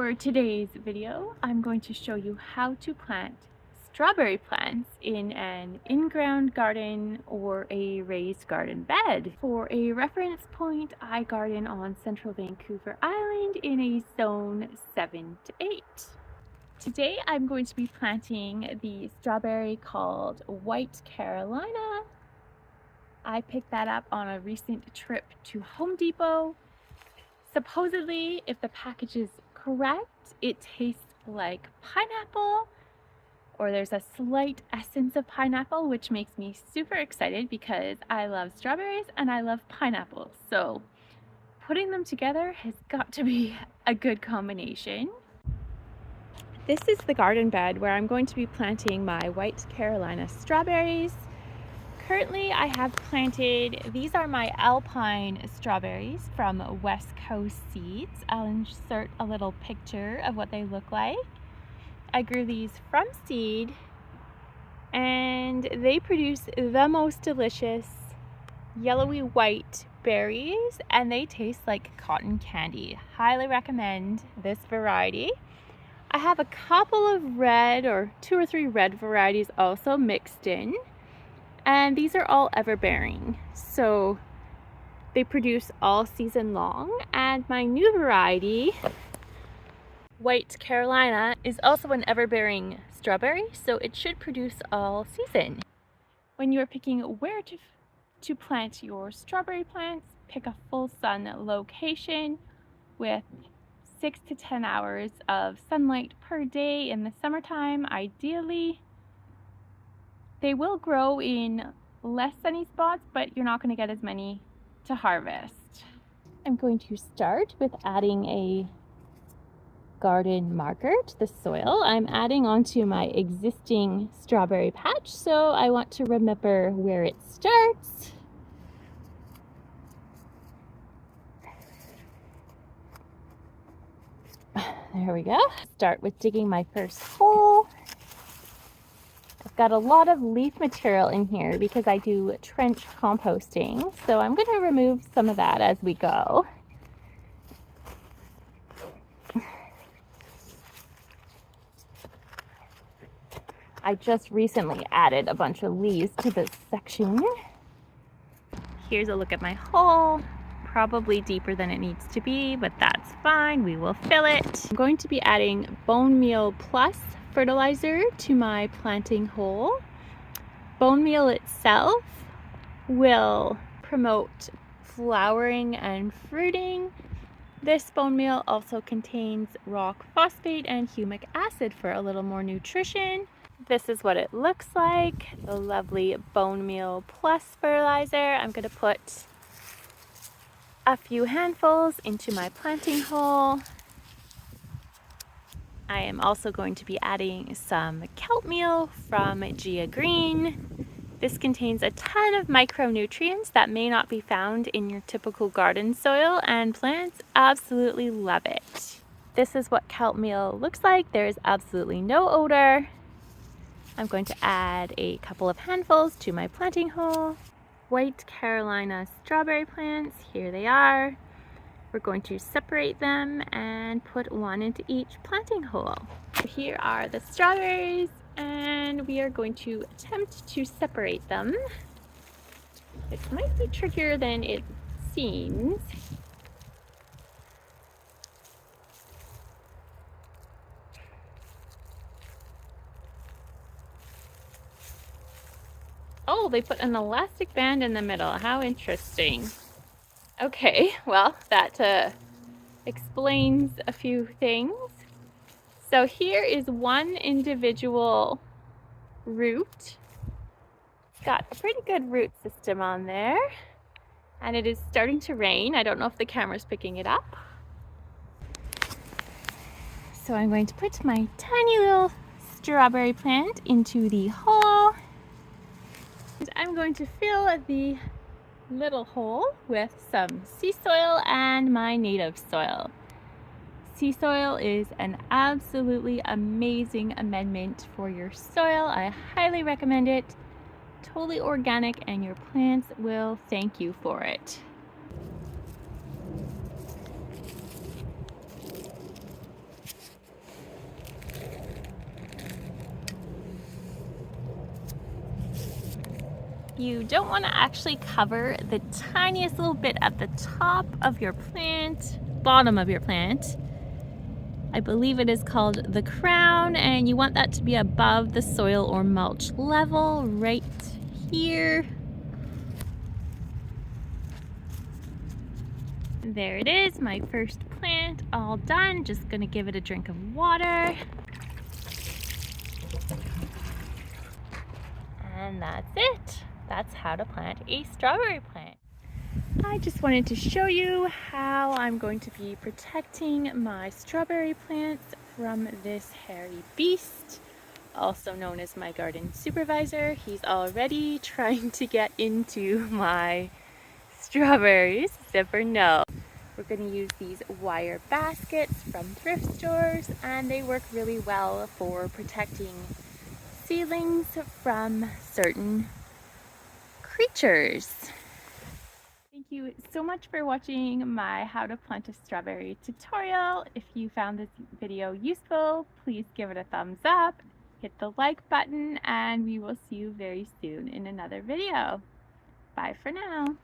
For today's video, I'm going to show you how to plant strawberry plants in an in-ground garden or a raised garden bed. For a reference point, I garden on central Vancouver Island in a zone 7 to 8. Today I'm going to be planting the strawberry called White Carolina. I picked that up on a recent trip to Home Depot. Supposedly, if the package is correct, it tastes like pineapple, or there's a slight essence of pineapple, which makes me super excited because I love strawberries and I love pineapple. So putting them together has got to be a good combination. This is the garden bed where I'm going to be planting my White Carolina strawberries. Currently, I have planted, these are my alpine strawberries from West Coast Seeds. I'll insert a little picture of what they look like. I grew these from seed and they produce the most delicious yellowy white berries and they taste like cotton candy. Highly recommend this variety. I have a couple of red or 2 or 3 red varieties also mixed in. And these are all ever-bearing, so they produce all season long. And my new variety, White Carolina, is also an ever-bearing strawberry, so it should produce all season. When you are picking where to plant your strawberry plants, pick a full sun location with 6 to 10 hours of sunlight per day in the summertime, ideally. They will grow in less sunny spots, but you're not going to get as many to harvest. I'm going to start with adding a garden marker to the soil. I'm adding onto my existing strawberry patch, so I want to remember where it starts. There we go. Start with digging my first hole. Got a lot of leaf material in here because I do trench composting, so I'm going to remove some of that as we go. I just recently added a bunch of leaves to this section. Here's a look at my hole. Probably deeper than it needs to be, but that's fine. We will fill it. I'm going to be adding bone meal plus fertilizer to my planting hole. Bone meal itself will promote flowering and fruiting. This bone meal also contains rock phosphate and humic acid for a little more nutrition. This is what it looks like, the lovely bone meal plus fertilizer. I'm going to put a few handfuls into my planting hole. I am also going to be adding some kelp meal from Gia Green. This contains a ton of micronutrients that may not be found in your typical garden soil, and plants absolutely love it. This is what kelp meal looks like. There is absolutely no odor. I'm going to add a couple of handfuls to my planting hole. White Carolina strawberry plants, here they are. We're going to separate them and put one into each planting hole. Here are the strawberries, and we are going to attempt to separate them. It might be trickier than it seems. Oh, they put an elastic band in the middle. How interesting. Okay, well, that explains a few things. So here is one individual root. It's got a pretty good root system on there. And it is starting to rain. I don't know if the camera's picking it up. So I'm going to put my tiny little strawberry plant into the hole. And I'm going to fill the little hole with some sea soil and my native soil. Sea soil is an absolutely amazing amendment for your soil. I highly recommend it. Totally organic, and your plants will thank you for it. You don't want to actually cover the tiniest little bit at the top of your plant, bottom of your plant. I believe it is called the crown, and you want that to be above the soil or mulch level right here. There it is, my first plant all done. Just gonna give it a drink of water. And that's it. That's how to plant a strawberry plant. I just wanted to show you how I'm going to be protecting my strawberry plants from this hairy beast, also known as my garden supervisor. He's already trying to get into my strawberries, except for no. We're going to use these wire baskets from thrift stores, and they work really well for protecting seedlings from certain creatures. Thank you so much for watching my how to plant a strawberry tutorial. If you found this video useful, please give it a thumbs up, hit the like button, and we will see you very soon in another video. Bye for now.